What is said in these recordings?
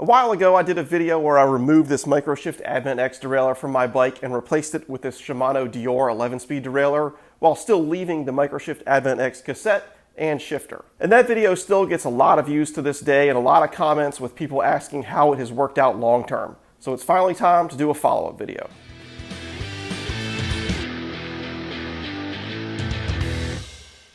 A while ago I did a video where I removed this Microshift Advent X derailleur from my bike and replaced it with this Shimano Deore 11-speed derailleur while still leaving the Microshift Advent X cassette and shifter. And that video still gets a lot of views to this day and a lot of comments with people asking how it has worked out long term. So it's finally time to do a follow-up video.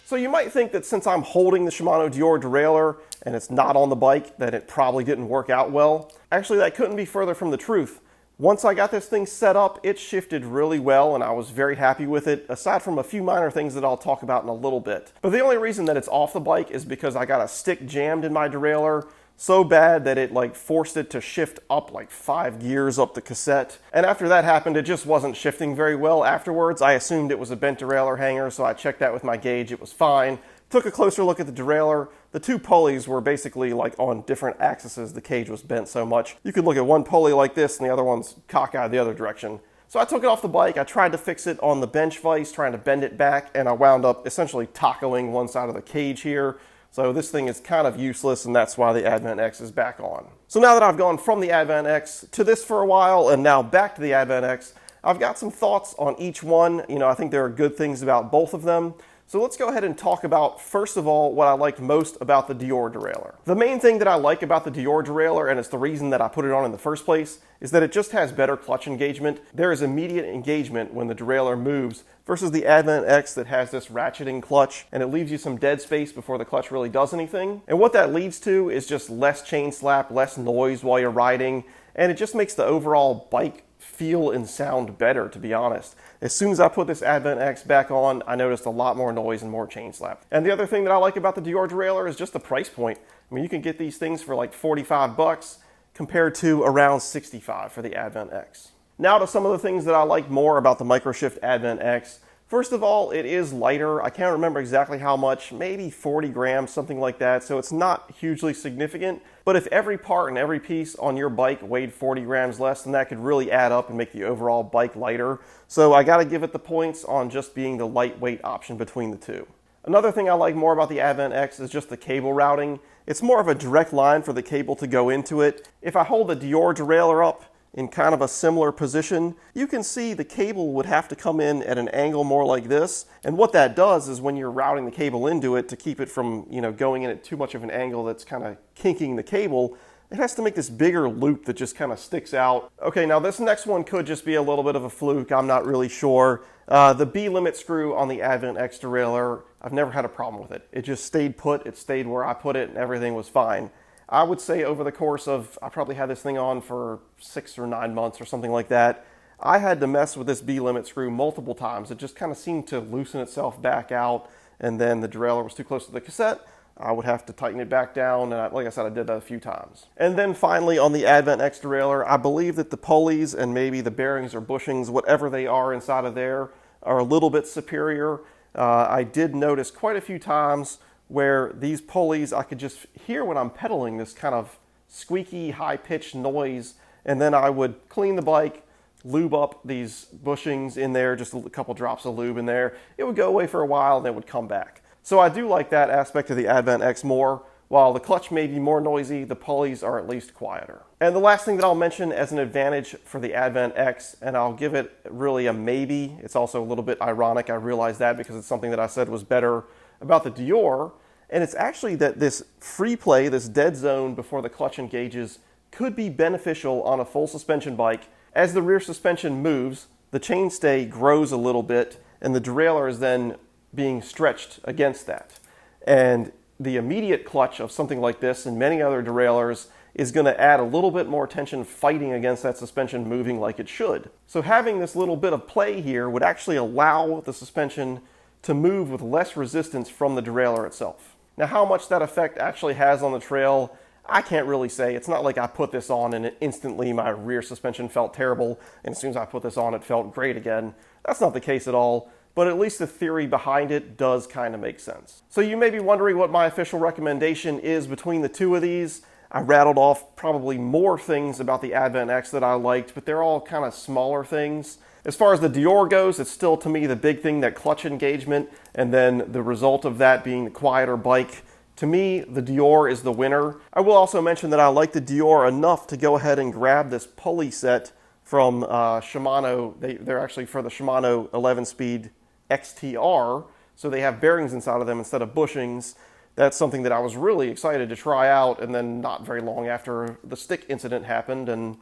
So you might think that since I'm holding the Shimano Deore derailleur and it's not on the bike, that it probably didn't work out well. Actually, that couldn't be further from the truth. Once I got this thing set up, it shifted really well and I was very happy with it, aside from a few minor things that I'll talk about in a little bit. But the only reason that it's off the bike is because I got a stick jammed in my derailleur so bad that it forced it to shift up 5 gears up the cassette. And after that happened, it just wasn't shifting very well afterwards. I assumed it was a bent derailleur hanger, so I checked that with my gauge. It was fine. Took a closer look at the derailleur. The two pulleys were basically on different axes. The cage was bent so much. You could look at one pulley like this and the other one's cockeyed the other direction. So I took it off the bike. I tried to fix it on the bench vise, trying to bend it back, and I wound up essentially tacoing one side of the cage here. So this thing is kind of useless, and that's why the Advent X is back on. So now that I've gone from the Advent X to this for a while and now back to the Advent X, I've got some thoughts on each one. I think there are good things about both of them. So let's go ahead and talk about, first of all, what I liked most about the Deore derailleur. The main thing that I like about the Deore derailleur, and it's the reason that I put it on in the first place, is that it just has better clutch engagement. There is immediate engagement when the derailleur moves versus the Advent X that has this ratcheting clutch, and it leaves you some dead space before the clutch really does anything. And what that leads to is just less chain slap, less noise while you're riding, and it just makes the overall bike feel and sound better, to be honest. As soon as I put this Advent X back on, I noticed a lot more noise and more chain slap. And the other thing that I like about the Deore derailleur is just the price point. I mean, you can get these things for $45 compared to around $65 for the Advent X. Now to some of the things that I like more about the Microshift Advent X. First of all, it is lighter. I can't remember exactly how much, maybe 40 grams, something like that. So it's not hugely significant. But if every part and every piece on your bike weighed 40 grams less, then that could really add up and make the overall bike lighter. So I got to give it the points on just being the lightweight option between the two. Another thing I like more about the Advent X is just the cable routing. It's more of a direct line for the cable to go into it. If I hold the Deore derailleur up in kind of a similar position, you can see the cable would have to come in at an angle more like this. And what that does is when you're routing the cable into it to keep it from, going in at too much of an angle that's kind of kinking the cable, it has to make this bigger loop that just kind of sticks out. Okay, now this next one could just be a little bit of a fluke. I'm not really sure. The B-limit screw on the Advent X derailleur, I've never had a problem with it. It just stayed put. It stayed where I put it and everything was fine. I would say over the course of, I probably had this thing on for 6 or 9 months or something like that, I had to mess with this B-limit screw multiple times. It just kind of seemed to loosen itself back out, and then the derailleur was too close to the cassette. I would have to tighten it back down, and like I said, I did that a few times. And then finally on the Advent X derailleur, I believe that the pulleys and maybe the bearings or bushings, whatever they are inside of there, are a little bit superior. I did notice quite a few times where these pulleys, I could just hear when I'm pedaling this kind of squeaky, high-pitched noise, and then I would clean the bike, lube up these bushings in there, just a couple drops of lube in there. It would go away for a while, and then it would come back. So I do like that aspect of the Advent X more. While the clutch may be more noisy, the pulleys are at least quieter. And the last thing that I'll mention as an advantage for the Advent X, and I'll give it really a maybe, it's also a little bit ironic, I realize that because it's something that I said was better about the Deore, and it's actually that this free play, this dead zone before the clutch engages, could be beneficial on a full suspension bike. As the rear suspension moves, the chainstay grows a little bit, and the derailleur is then being stretched against that. And the immediate clutch of something like this and many other derailleurs is going to add a little bit more tension fighting against that suspension moving like it should. So having this little bit of play here would actually allow the suspension to move with less resistance from the derailleur itself. Now, how much that effect actually has on the trail, I can't really say. It's not like I put this on and instantly my rear suspension felt terrible, and as soon as I put this on, it felt great again. That's not the case at all, but at least the theory behind it does kind of make sense. So you may be wondering what my official recommendation is between the two of these. I rattled off probably more things about the Advent X that I liked, but they're all kind of smaller things. As far as the Deore goes, it's still, to me, the big thing, that clutch engagement, and then the result of that being the quieter bike To me, the Deore is the winner. I will also mention that I like the Deore enough to go ahead and grab this pulley set from Shimano. They're actually for the Shimano 11-speed XTR, so they have bearings inside of them instead of bushings. That's something that I was really excited to try out, and then not very long after the stick incident happened, and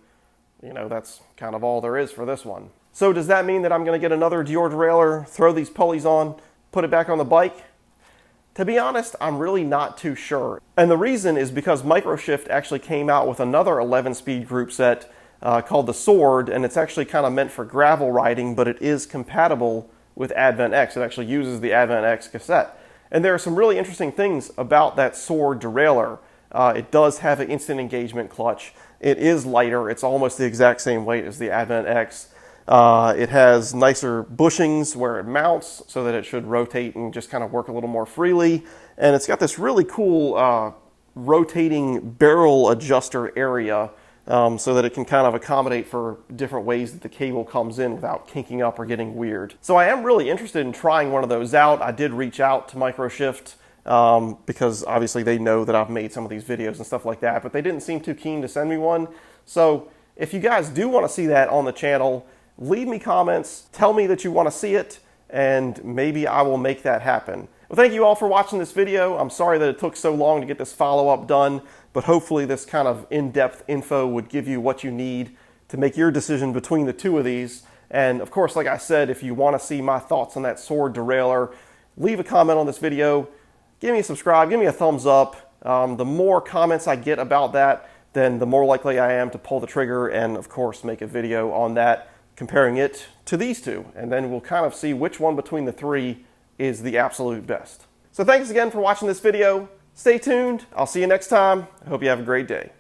you know, that's kind of all there is for this one. So does that mean that I'm going to get another Deore derailleur, throw these pulleys on, put it back on the bike? To be honest, I'm really not too sure. And the reason is because Microshift actually came out with another 11-speed group set called the Sword, and it's actually kind of meant for gravel riding, but it is compatible with Advent X. It actually uses the Advent X cassette. And there are some really interesting things about that Sword derailleur. It does have an instant engagement clutch. It is lighter. It's almost the exact same weight as the Advent X. It has nicer bushings where it mounts so that it should rotate and just kind of work a little more freely. And it's got this really cool rotating barrel adjuster area so that it can kind of accommodate for different ways that the cable comes in without kinking up or getting weird. So I am really interested in trying one of those out. I did reach out to Microshift because obviously they know that I've made some of these videos and stuff like that, but they didn't seem too keen to send me one. So if you guys do want to see that on the channel, leave me comments, tell me that you want to see it, and maybe I will make that happen. Well, thank you all for watching this video. I'm sorry that it took so long to get this follow-up done, but hopefully this kind of in-depth info would give you what you need to make your decision between the two of these. And of course, like I said, if you want to see my thoughts on that Sword derailleur, leave a comment on this video, give me a subscribe, give me a thumbs up. The more comments I get about that, then the more likely I am to pull the trigger and, of course, make a video on that, comparing it to these two, and then we'll kind of see which one between the three is the absolute best. So thanks again for watching this video. Stay tuned. I'll see you next time. I hope you have a great day.